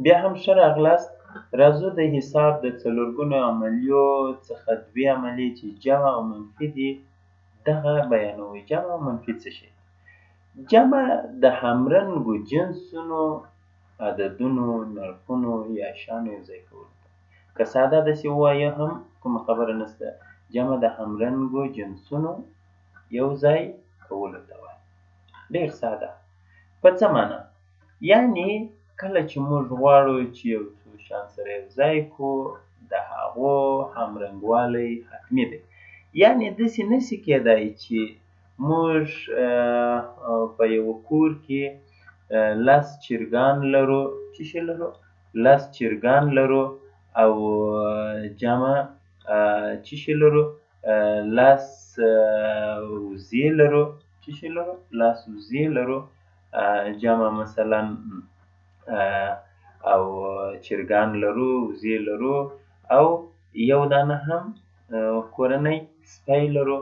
بیا هم ښه راغلاست. راځو د حساب د څلورګونو عملیو څخه دوې عملیې چې جمع او منفي دي دغه بیانوي. جمع او منفي څه شی؟ جمع د همرنګو جنسونو، عددونو، نرخونو یا شیانو یوځای کول ته. که ساده داسې ووایو هم کومه خبره نشته. جمع د همرنګو جنسونو یوځای کولو ته وایي. ډېر ساده. په څه معنا؟ یعنې کله چې موږ غواړو چې یو څو شیان سره یوځای کړو د هغو همرنګوالی حتمي دی. یعنې داسې نشي کیدای چې موږ په یوه کور کې 10 چرګان لرو. څه شی لرو؟ 10 چرګان لرو او جمع څه شی لرو؟ 10 وزې لرو. څه شی لرو؟ 10 وزې لرو. جمع مثلا او چرګان لرو، وزې لرو او یو دانه هم کورنی سپی لرو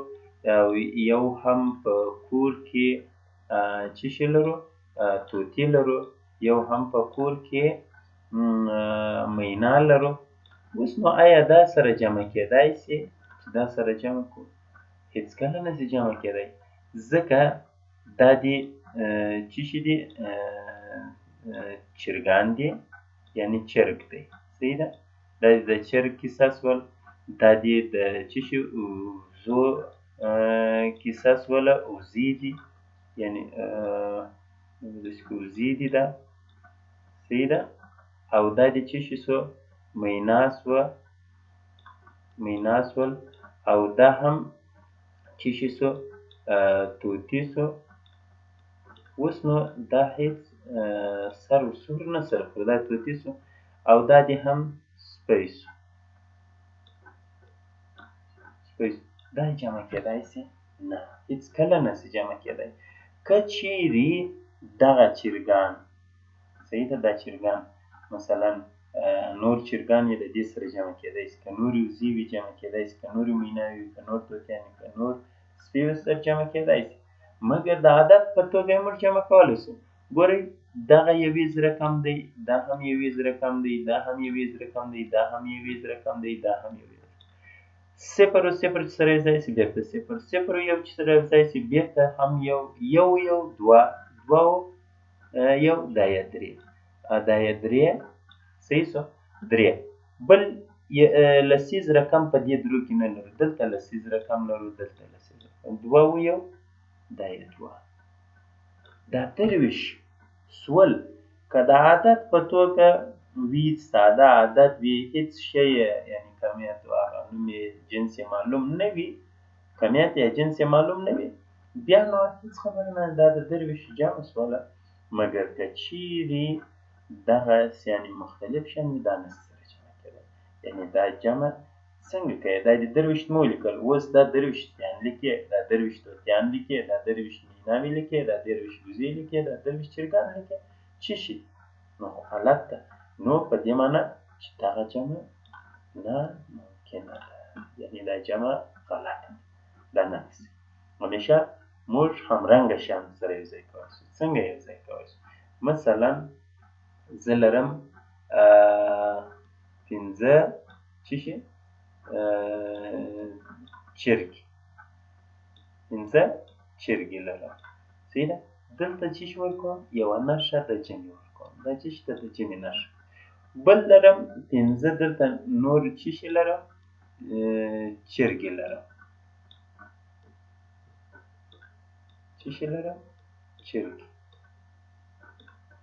او یو هم په کور کې څه شی لرو؟ طوطي لرو. یو هم په کور کې مینا لرو. اوس نو آیا دا سره جمع کیدای سي چې دا سره جمع کړو؟ هېڅکله نسي جمع کیدای، ځکه دا دې څه شي دي؟ چرګان دي، یعنې چرګ دی. صحیح ده؟ دا دې د چرګ کیسه سول. دا دې د څه شي؟ وزو کیسه سوله. وزې دي، یعنې داسې که وزې دي دا. صحیح ده؟ او دا دې څه شي سو؟ مینا سوه. مینا سول. او دا هم څه شي سو؟ طوطي سو. اوس نو دا هېڅ سر و سور نه سره خوري. دا طوطي سو او دا دې هم سپی سو. سپی سو. دا جمع کیدای سي؟ نه، هېڅکله نسي جمع کیدای. که چیرې دغه چرګان، صحیح ده، دا چرګان مثلا نور چرګان یې د دې سره جمع کیدای سي. که نورې وزې وي جمع کیدای سي. که نورې مینا وي، که نور طوطیان وي، که نور سپي وي سره جمع کیدای سي. مګر د عدد په توګه یې موږ جمع کولی سو. ګورئ دغه 1000 رقم دی، دا هم 1000 رقم دی، دا هم 1000 رقم دی، دا هم 1000 رقم دی، دا هم 1000. صفر و صفر چې سره یوځای سي بېرته صفر. صفر و یو چې سره یوځای سي بېرته هم یو. یو یو دوه. دوه و یو دا یې درې. دا یې درې. صحیح سو؟ درې. بل لسیز رقم په دې درو کې نه لرو. دلته لسیز رقم لرو، دلته لسیز رقم. دوه و یو دا یې دوه. دا 23 سول. که د عدد په توګه وي، ساده عدد وي، هېڅ شی یعنې کمیت و هغه نوم یې جنس یې معلوم نه وي، کمیت یا جنس یې معلوم نه وي، بیا نو هېڅ خبره نه ده، دا د 23 جمع سوله. مګر که چیرې دغسې یعنې مختلف شیان وي دا نسي سره جمع کېدی. یعنې دا جمع څنګه کوې؟ دا دې 23 مو ولیکل. اوس دا 23 سپیان لیکې، دا 23 طوطیان لیکې، دا 23 میناوې لیکې، دا 23 وزې لیکې، دا 23 چرګان لیکې. څه شي؟ نو خو غلط ده. نو په دې معنا چې دغه جمع ناممکنه ده، یعنې دا جمع غلطه ده. دا نه نسي. همیشه موږ همرنګه شیان سره یوځای کولی سو. څنګه یوځای کولی سو؟ مثلا زه لرم 5 څه شي؟ چرګې. 5 چرګې لرم. صحیح ده؟ دلته څه شي ورکوم؟ یوه نښه د جمع ورکوم. دا څه شي ده؟ د جمع نښه. بل لرم 5 دلته نور څه شي لرم؟ چرګې لرم. څه شي لرم؟ چرګې.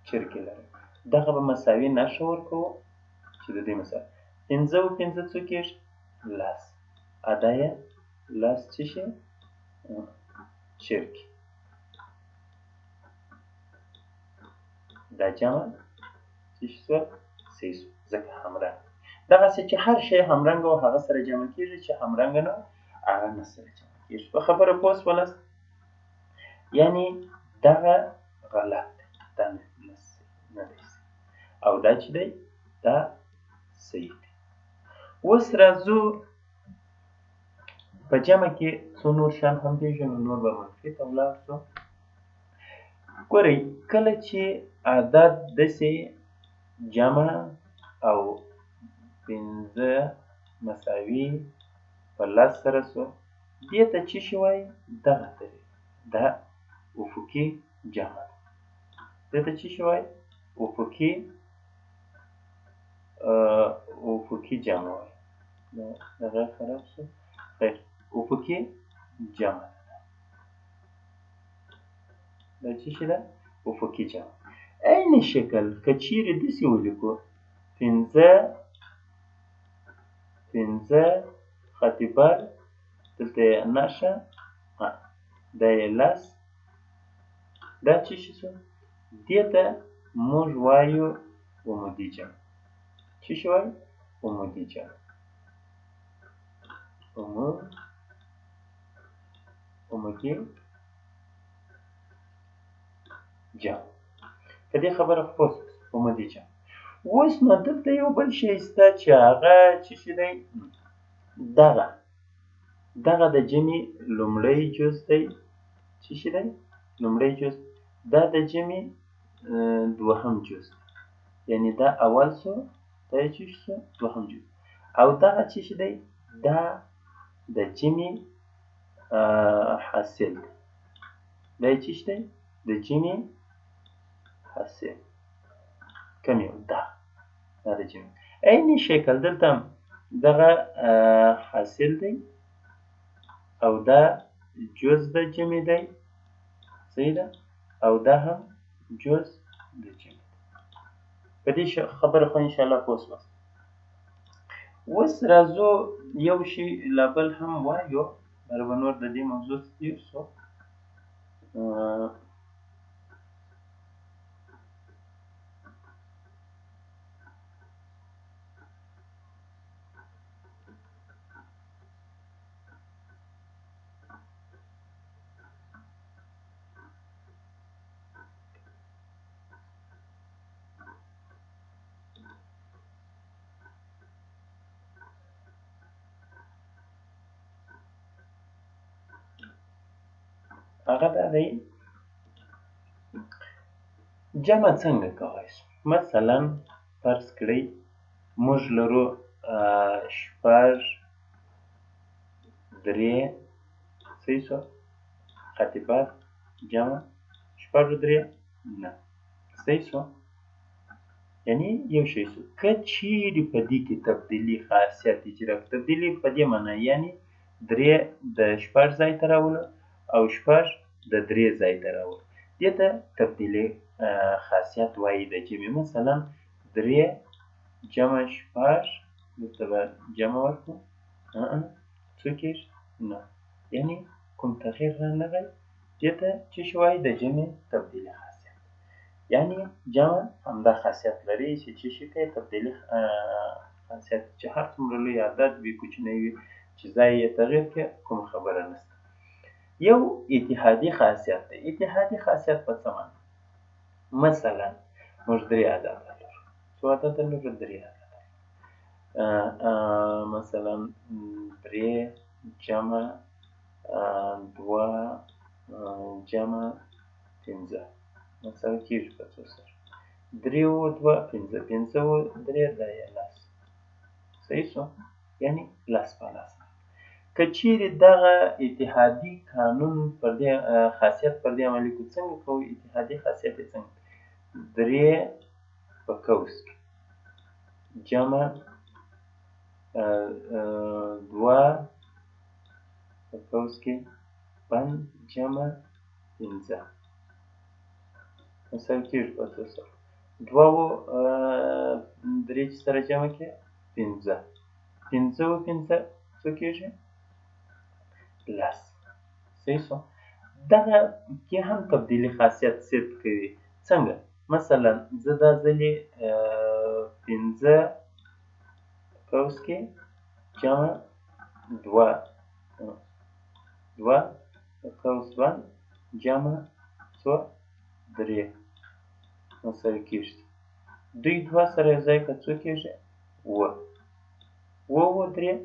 چرګې لرم. دغه به مساوي نښه ورکوو چې د دې مثال 5 و 5 څو کېږي؟ 10. دا یې 10 څه شي؟ چرګې. دا جمع څه شي سوه؟ صحیح سو، ځکه همرنګ. دغسې چې هر شی همرنګه و هغه سره جمع کېږي، چې همرنګه نه و هغه نه سره جمع کېږي. په خبره پوه شولاست؟ یعنې دغه غلط دی، دا نه دی صحیح. او دا چې دی دا صحیح دی. اوس راځو په جمع کې څو نور شیان هم پېژنو، نور به منفي ته ولاړ شو. ګورئ کله چې عدد داسې جمع او 5 مساوي په 10 سره سو. دې ته څه شی وایي؟ دغه طریقه دا افقي جمع ده. دې ته څه شی وایي؟ افقي جمع وایي. دغه خراب شو. خیر افقي جمع ده. دا څه شی ده؟ افقي جمع. عین شکل که چیرې داسې ولیکو 5 خط بر دلته یې نښه دا یې 10 دا څه شی شو؟ دې ته موږ وایو عمودي جمع. څه شی وایو؟ عمودي جمع. عمودي جمع. په دې خبره خو پوه شوئ. عمودي جمع. اوس نو دلته یو بل شی شته چې هغه څه شی دی؟ دغه د جمع لومړی جز دی. څه شی دی؟ لومړی جز. دا د جمع دوهم جز دی. یعنې دا اول سو دا یې څه شو؟ دوهم جز. او دغه څه شی دی؟ دا د جمع حاصل دی. دا یې څه شی دی؟ د جمع حاصل. کوم یو؟ دا د جمع. عین شکل دلته دغه حاصل دی او دا جز د جمع دی. صحیح ده؟ او دا هم جز د جمع دی. په دې خبره خو انشاءالله پوه شوئ. اوس راځو یو شی لا بل هم وایو بیا به نور د دې موضوع څخه تېر شو. هغه دا دی جمع څنګه کولی شو. مثلا فرض کړئ موږ لرو 6 3 صحیح شو خط بر جمع 6 3 9 صحیح شو. یعنې یو شی شو. که چیرې په دې کې تبدیلي خاصیت اجرا کړو. تبدیلي په دې معنا یعنې 3 د 6 ځای ته راولو او 6 د 3 ځای ته راولو. دې ته تبدیلي خاصیت وایي د جمع. مثلا 3 جمع 6 دلته به جمع ورکړو څو کېږي؟ 9. یعنې کوم تغییر رانغی. دې ته څه شی وایي؟ د جمع تبدیلي خاصیت. یعنې جمع همدا خاصیت لري چې څه شي کوي؟ تبدیلي خاصیت. چې هر څومره لوی عدد وي کوچنی وي چې ځای یې تغییر کړي کوم خبره نشته. یو اتحادي خاصیت دی. اتحادي خاصیت په څه معنی؟ مثلا موږ 3 عدد لرو. څو عدد لرو؟ 3 عدد. مثلا 3 جمع 2 جمع 15 مثلا کېږي په څو سره؟ 3 و 2 15 15 و 3 دا یې 10. صحیح شو؟ یعنې 10 په 10. که چیرې دغه اتحادي قانون پر دې خاصیت پر دې عملي کړو څنګه کوو؟ اتحادي خاصیت یې څنګه؟ 3 په قوس کې جمع 2 په قوس کې بند جمع 15 مثلا کېږي په څو سره؟ 2 و 3 چې سره جمع کړې 15 15 و 15 څو کېږي؟ 10. صحیح شو. دغه کې هم تبدیلي خاصیت صدق کوي. څنګه؟ مثلا زه دا ځلې 15 قوس کې جمع 2 قوس بند جمع څو 3 مساوي کېږي. دوی 2 سره یو ځای کړه څو کېږي؟ 9 9 و 3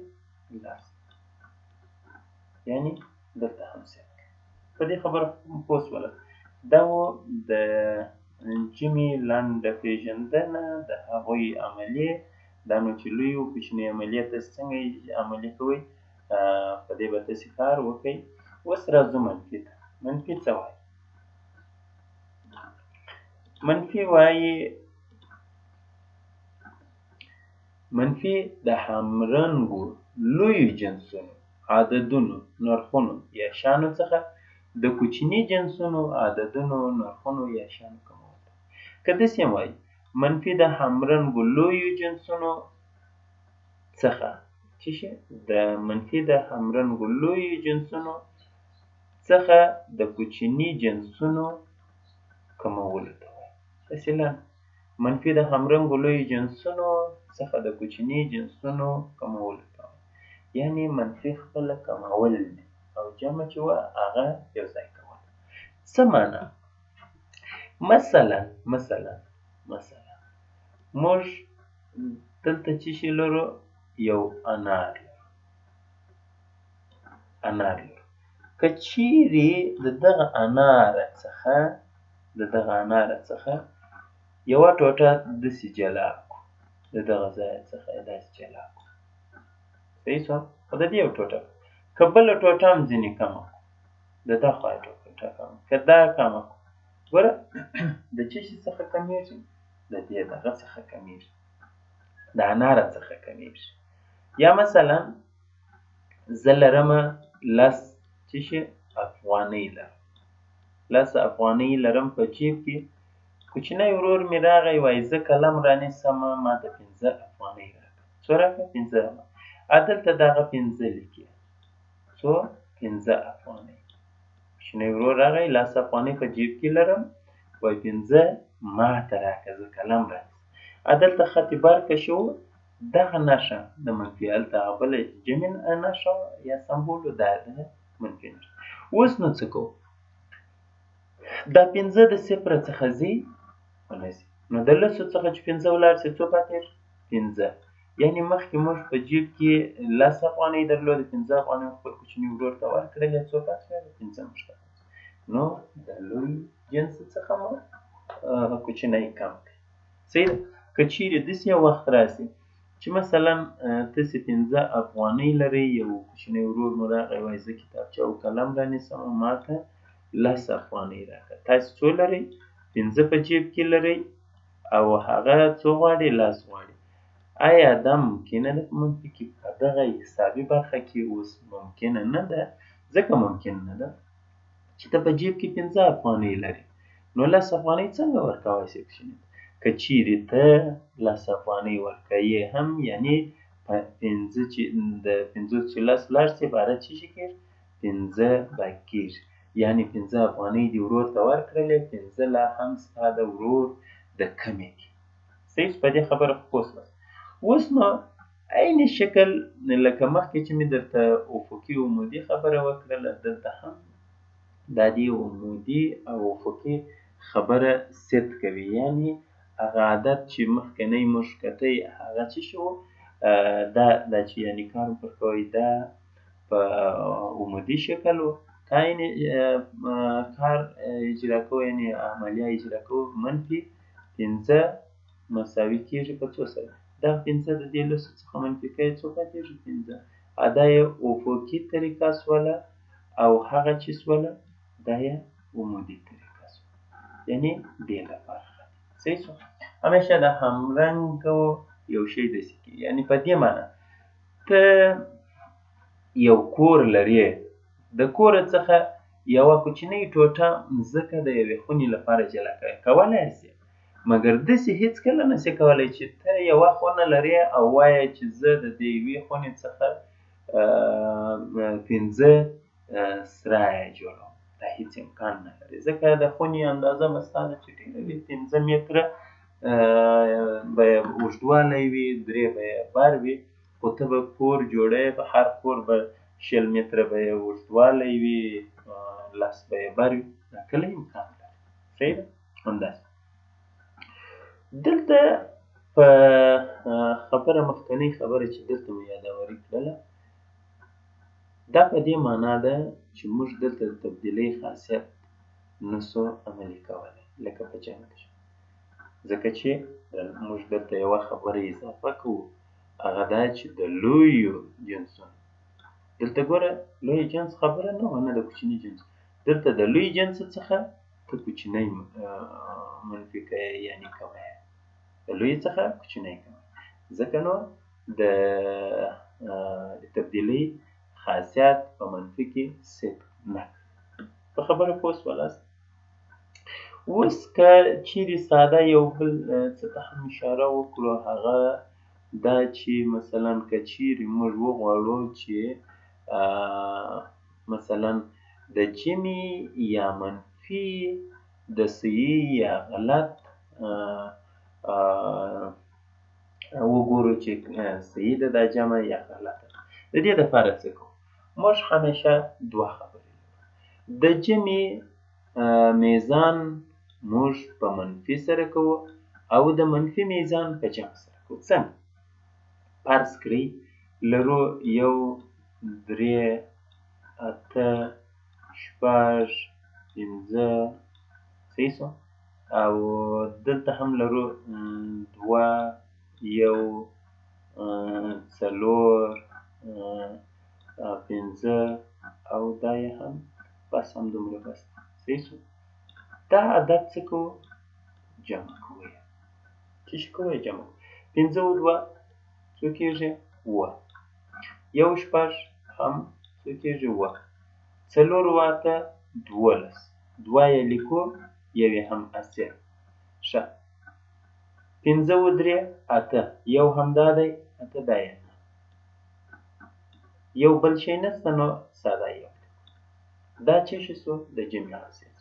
10. یعنې دلته هم صدق. په دې خبره پوه شوله. دا و د جمع لنډه پېژندنه د هغوی عملیې دا نو چې لوی او کوچني عملیې تاسې څنګه عملي کوئ په دې به تاسې کار وکئ. اوس راځو منفي ته. منفي څه وایي؟ منفي وایي منفي د همرنګو لویو جنسونو، عددونو، نرخونو یا شیانو څخه د کوچني جنسونو، عددونو، نرخونو یا شیانو کمول. که داسې هم وایي منفي د همرنګو لویو جنسونو څخه څه شی؟ د منفي د همرنګو لویو جنسونو څخه د کوچني جنسونو کمولو ته وایي. مثلا منفي د همرنګو لویو جنسونو څخه د کوچني جنسونو کمولو ته وایي. یعنې منفي خپله کمول دي او جمع چې وه هغه یو ځای کول. څه معنا؟ مثلا موږ دلته څه شي لرو؟ یو انار لرو. که چیرې د دغه اناره څخه یوه ټوټه داسې جلا کړو، د دغه ځایه څخه یې داسې جلا کړو، صحیح شوه؟ خو د دې یو ټوټه که بله ټوټه هم ځینې کمه کړو، د دا خوا یې ټوټه کمه که دا کمه کړو، ګوره د څه شي څخه کمیږي؟ د دې دغه څخه کمیږي، د اناره څخه کمیږي. یا مثلا زه لرمه 10 څه شي افغانۍ لرم، 10 افغانۍ لرم په جیب کې. کوچنی ورور مې راغی وایي زه قلم رانیسمه ماته 15 افغانۍ راکړه. څو راکړه؟ 15. دلته دغه 15 لیکي. څو؟ 15 افغانۍ. کوچنی ورور راغی 10 افغانۍ په جیب کې لرم وایي 15 ماته راکړه زه قلم رانیسم. دلته خط برکه شو دغه نښه د منفي، هلته هغه بله جمع نښه یا سمبول و دا د منفي نښه. اوس نو څه کوو؟ دا 15 د صفر څخه ځي ونه ځي، نو د 10 څخه چې 15 ولاړ شي څو پاتې شي؟ 15. یعنې مخکې موږ په جیب کې 10 افغانۍ درلودې، 15 افغانۍ خپل کوچني ورور ته ورکړلې، څو پاتې شوې؟ 15 موږ ته. نو د لوی جنس څخه مو کوچنی کم کړئ. صحیح ده؟ که چیرې داسې یو وخت راسي چې مثلا تاسې 15 افغانۍ لرئ، یو کوچنی ورور مو راغی وایي زه کتابچه او قلم رانیسم ماته 10 افغانۍ راکړه. تاسې څو لرئ؟ 15 په جیب کې لرئ او هغه څو غواړي؟ 10 غواړي. آیا دا ممکنه ده په منفي کې؟ په دغه حسابي برخه کې اوس ممکنه نه ده. ځکه ممکنه نه ده چې ته په جیب کې 15 افغانۍ لرې، نو 10 افغانۍ څنګه ورکولی شې کوچني ته؟ که چیرې ته 10 افغانۍ ورکوې هم یعنې په 15 چې د 50 چې 10 لاړ شي عبارت څه شي کېږي؟ 15 باقي کېږي. یعنې 15 افغانۍ دې ورور ته ورکړلې، 15 لا هم ستا د ورور د کمې دي. صحیح؟ په دې خبره خو پوه شوه. اوس نو عین شکل لکه مخکې چې مې درته افقي عمودي خبره وکړله، دلته هم دا دې عمودي او افقي خبره ست کوي. یعنې هغه عدد چې مخکنی موږ کتی هغه څه شي و؟ دا چې یعنې کار پر کوئ دا په عمودي شکل و. یعنې کار اجرا کوو یعنې عملیه اجرا کوو منفي 15 مساوي کېږي په څو سره؟ دغه 15 د دې 10 څخه منفي کوئ څو پاتېږي؟ 15. دا یې افقي طریقه شوله او هغه چې شوله دا یې عمودي طریقه شوله، یعنې بېله برخه. صحیح شو؟ همیشه د همرنګو یو شی داسې کېږي. یعنې په دې معنا ته یو کور لرې، د کور څخه یوه کوچنۍ ټوټه مځکه د یوې خونې لپاره جلا کوې، کولی شې، مګر داسې هېڅکله نشې کولی چې ته یوه خونه لرې او وایې چې زه د دې یوې خونې څخه 15 سرایه جوړوم. دا هېڅ امکان نه لري، ځکه د خونې اندازه به ستا چې ډېره وي 15 متره به یې اوږدوالی وي، 3 به یې بر وي، خو ته به کور جوړوې، په هر کور به 20 متره به یې اوږدوالی وي، 10 به یې بر وي. دا کله امکان لري. صحیح ده؟ همداسې دلته په خبره مخکنۍ خبره چې دلته مو یادوري کړله دا په دې معنا ده چې موږ دلته د تبدیلۍ خاصیت نسو عملي کولی لکه په جمع کې. ځکه چې موږ دلته یوه خبره اضافه کوو، هغه دا چې د لویو جنسونو. دلته ګوره لوی جنس خبره نه وه، نه د کوچني جنس. دلته د لوی جنس څخه ته کوچنی منفي کوې، یعنې کوی. د لوی څخه کوچنی کوی. ځکه نو د تبدیلۍ خاصیت په منفي کې صفر نه. په خبره پوه شولاست؟ اوس که چیرې ساده یو بل څه ته هم اشاره وکړو، هغه دا چې مثلا که چیرې موږ وغواړو چې مثلا د جمع یا منفي د صحیح یا غلط وګورو چې صحیح ده دا جمع یا غلطه ده. د دې دپاره څه کوو؟ موږ همیشه دوه خبرې لرو. د جمع میزان موږ په منفي سره کوو او د منفي میزان په جمع سره کوو. څنګه؟ فرض کړئ لرو 1 3 8 شپږ 5 صحیح شو، او دلته هم لرو 2 1 4 5 او دا یې هم بس همدومره بس صحیح شو. دا عدد څه کوو؟ جمع کوو. څه شي کوو؟ جمع کوو. 5 و 2 څو کېږي؟ 7. 1 شپږ هم څو کېږي؟ 7. 4 و 8 12. 2 یې لیکو، 1 یې هم اسیر. ښه. 5 و 3 8. 1 همدا دی، 8 دا یې نه. یو بل شی نشته نو ساده یو. دا څه شی سو؟ د جمع خاصیت.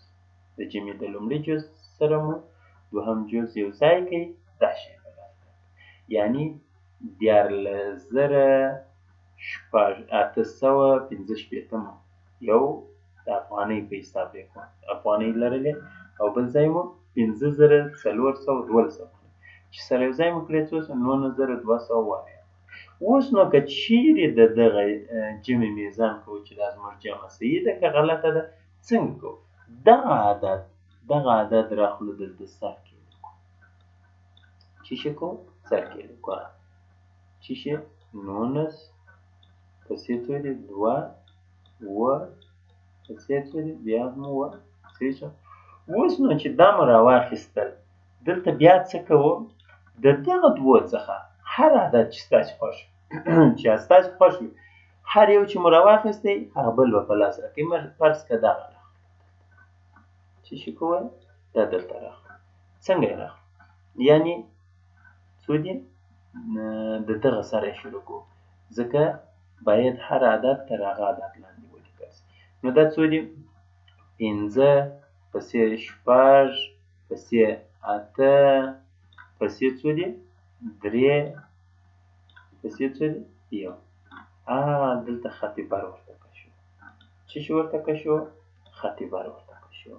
د جمع د لومړي جز سره مو دوهم جز یو ځای کوي، دا شی په لاس راکړئ. یعنې 14815 یو د افغانۍ په حساب یې کوم، افغانۍ لرلې او بل ځای مو 5412 چې سره یو ځای مو کړئ څو سوه؟ 9200 وایي. اوس نو که چیرې د دغه جمع میزان کوو چې دا زموږ جمع صحیح ده که غلطه ده، څنګه کوو؟ دغه عدد راخلو دلته سر کې لیکو. څه شی کوو؟ سر کې لیکو. څه شی؟ 19 پسې څو دي؟ 2 اووه پسې څو دي؟ بیا هم اووه. صحیح شو. اوس نو چې دا مو راواخیستل، دلته بیا څه کوو؟ د دغه دوو څخه هر عدد چې ستاسې خوښ وي چې ستاسې خوښ وي، هر یو چې مو راواخیستی هغه بل به په لاس راکړئ. فرض که دغه راخلو، څه شي کوئ؟ دا دلته راخلو. څنګه یې راخلو؟ یعنې څو دي؟ د دغه سره یې شروع کوو، ځکه باید هر عدد تر هغه عدد لاندې ولیکل شي. نو دا څو دي؟ 5 پسې شپږ پسې 8 پسې څو دي؟ 3 پسې څو دي؟ 1. دلته خط بر ورته کشو. څه شي ورته کشو؟ خط بر ورته کشو.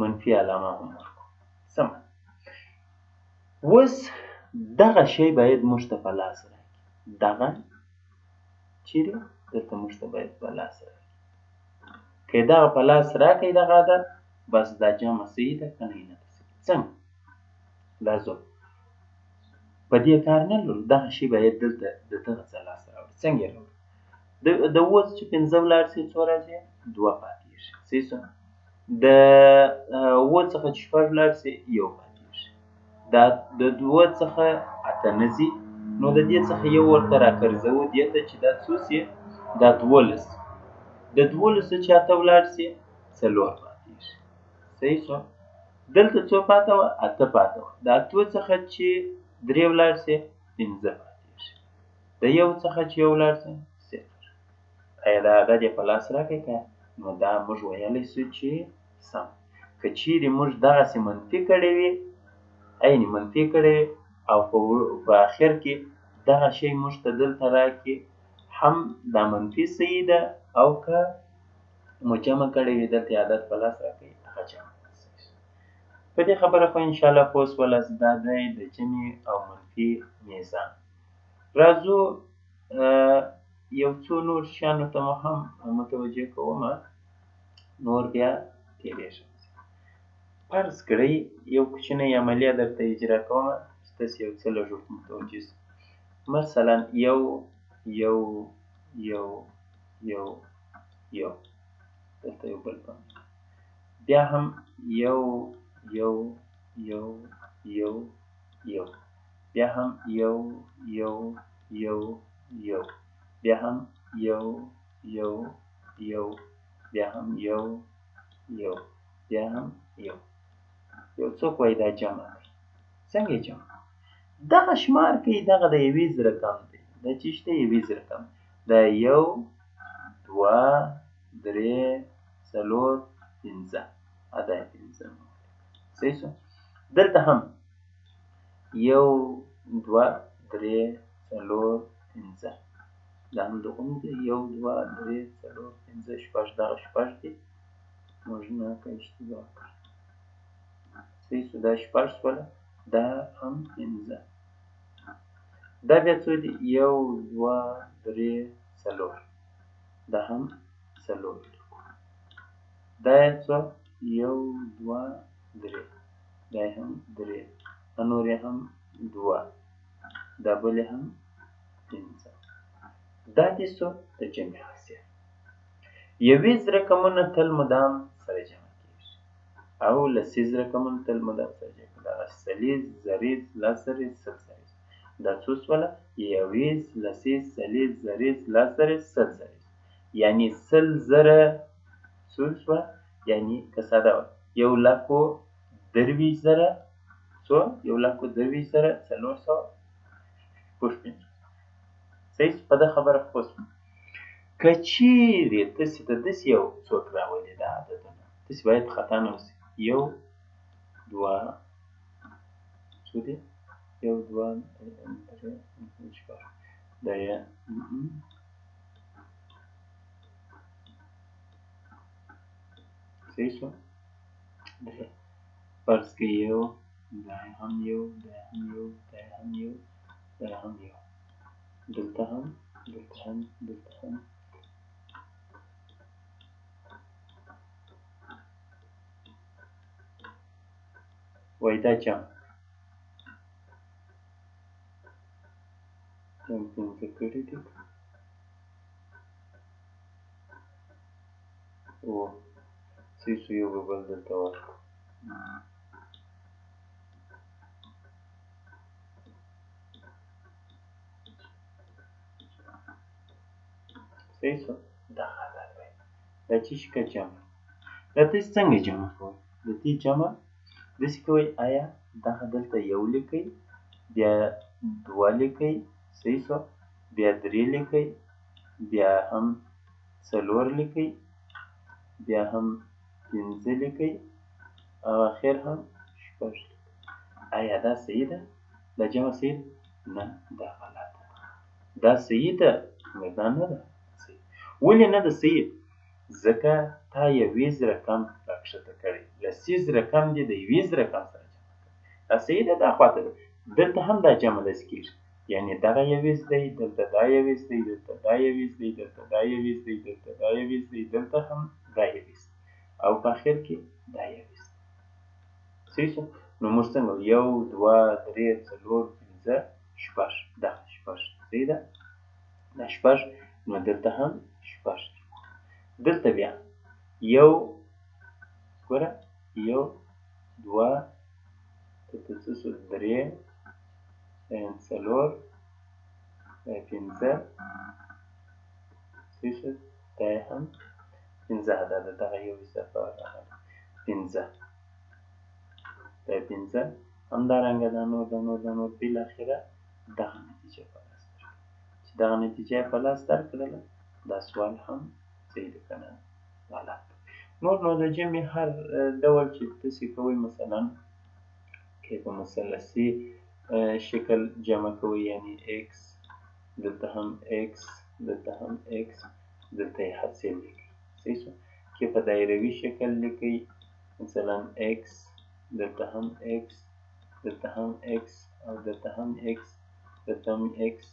منفي علامه هم ورکړو. سمه. اوس دغه شی باید موږ ته په لاس راکړي. دغه چیرې؟ دلته موږ ته باید په لاس راکړي. که یې دغه په لاس راکړئ دغه عدد، بس دا جمع صحیح ده که نه یې نه ده صحیح. څنګه؟ دا زه په دې کار نه لرو، دغه شی باید دلته د دغه څه لاس راوړي. څنګه یې راوړو؟ د 7 چې 5 ولاړ شي څو راځي؟ 2 پاتېږي. صحیح شو. د 7 څخه چې 6 ولاړ شي 1 پاتېږي. د 2 څخه 8 نه ځي، نو د دې څخه 1 ورته راګرځوو دې ته چې دا څو شي؟ دا 12. د 12 چې 8 ولاړ شي 4 پاتېږي. صحیح شو. دلته څو پاته وه؟ 8 پاته وه. د 8 څخه چې 3 ولاړ شي 15 پاتېږي. د 1 څخه چې 1 ولاړ شي 0. ایا دا عدد یې په لاس راکړئ که؟ نو دا موږ ویلی شو چې سم. که چیرې موږ دغسې منفي کړی وي، عین منفي کړی وي او په اخر کې دغه شی موږ ته دلته راکړي، هم دا منفي صحیح ده، او که مو جمع کړی وي دلته عدد په لاس راکړي، هغه جمع صحیح شو. په دې خبره خو انشاءالله پوه شولاست. دا دی د جمع او منفي میزان. راځو یو څو نور شیانو ته مو هم متوجه کومه، نور بیا تېرېږم. فرض کړئ یو کوچنی عملیه درته اجرا کومه چې تاسې یو څه لږ ورته متوجه سئ. مثلا یو یو یو یو یو دلته یو بل پام، بیا هم یو یو یو یو یو، بیا هم یو یو یو یو، بیا هم یو یو یو، بیا هم یو یو، بیا هم یو. یو څوک وایي دا جمع دی. څنګه یې جمع؟ دغه شمار کوي، دغه د یویز رقم دی. دا چې شته یویز رقم، دا یو دوه درې څلور پنځه، دا یې پنځه. صحیح شو؟ دلته هم یو دوه درې څلور پنځه، دا هم دغوم دی، یو دوه درې څلور پنځه شپږ، دغه شپږ دی. موږ نه که اشتباه کړو. صحیح شو؟ دا شپږ شوله، دا هم پنځه. دا بیا څو دي؟ یو دوه درې څلور، دا هم څلور. دا یې څو؟ یو دوه درې، دا یې هم درې، نور یې هم دوه، دا بل یې هم پنځه. دا دې څو؟ د جمع حیثیت. یویز رقمونه تل مدام سره جمع کېږي او لسیز رقمونه تل مدام سره جمع کېږي. دغه سلیز زریز لسریز سلسریز، دا څو شوله؟ یویز لسیز سلیز زریز لسریز سلسریز، یعنې سل زره څو شوه؟ یعنې که ساده وه یو لک و درویشت زره څو؟ یو لک و درویشت زره څلور سوه شپږ پنځوس. صحیح؟ په دې خبره پوه شوې؟ که چیرې تاسې ته داسې یو څوک راولي دا عددونه، تاسې باید خطا نه اوسئ. یو دوه څو دي؟ یو دوه درې شپږ، دا یې صحیح شو؟ درې. فرض کړئ یو، دا یې هم یو، دا یې هم یو، دا یې هم یو، دا یې هم یو، دلته هم دلته هم دلته هم. وایي دا جمع پنځه کړي دي اووه. صحیح شو؟ یو به بل دلته ورکړو. صحیح شو؟ دغه عدد دی. دا چې شي که جمع، دا تاسې څنګه جمع کوئ؟ د دې جمع داسې کوئ، آیا دغه دلته یو لیکئ، بیا دوه لیکئ، صحیح شو؟ بیا درې لیکئ، بیا هم څلور لیکئ، بیا هم پنځه لیکئ او اخر هم شپږ لیکئ. آیا دا صحیح ده؟ دا جمع صحیح ده؟ نه، دا غلط ده. دا صحیح ده؟ دا نه ده صحیح. ولې نه ده صحیح؟ ځکه تا یویز رقم راکښته کړی، لسیز رقم دې د یویز رقم سره جمع کړی. دا صحیح ده؟ دا خواته ده. دلته هم دا جمع داسې کېږي، یعنې دغه یویز دی، دلته دا یویز دی، دلته دا یویز دی، دلته دا یویز دی، دلته دا یویز دی، دلته هم دا یویز دی او په اخر کې دا یویز دی. صحیح شو؟ نو موږ څنګه یو دوه درې څلور پنځه شپږ، دغه شپږ. صحیح ده؟ دا شپږ، نو دلته هم شپږ دی. دلته بیا یو، ګوره یو دوه دلته څه شو؟ درې، څلور، پنځه. صحیح شو؟ دا یې هم پنځه عدده، دغه یو اضافه راغلی پنځه، دا یې پنځه. همدارنګه دا نور دا نور دا نور بالاخره دغه نتیجه په لاس درکړه. چې دغه نتیجه یې په لاس درکړله، دا سوال هم صحیح ده که نه غلط. نور نو د جمع هر ډول چې تاسې کوئ، مثلا که په مثلثي شکل جمع کوئ، یعنې ایکس، دلته هم ایکس، دلته هم ایکس، دلته یې حاصل لیکئ. صحیح شو؟ که په دایروي شکل لیکئ، مثلا ایکس، دلته هم ایکس، دلته هم ایکس او دلته هم ایکس، دلته هم ایکس،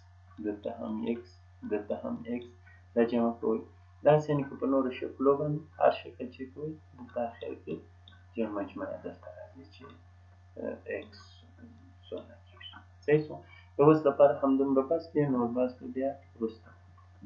دلته هم ایکس، دلته هم ایکس، دا جمع کوئ. داسې یعنې که په نورو شکلو باندې هر شکل چې کوئ، دلته اخر کې جمع مجموعه دلته راځي چې اکس څونه کېږي. صحیح شو. د اوس لپاره همدومره بس دی، نور بس بیا وروسته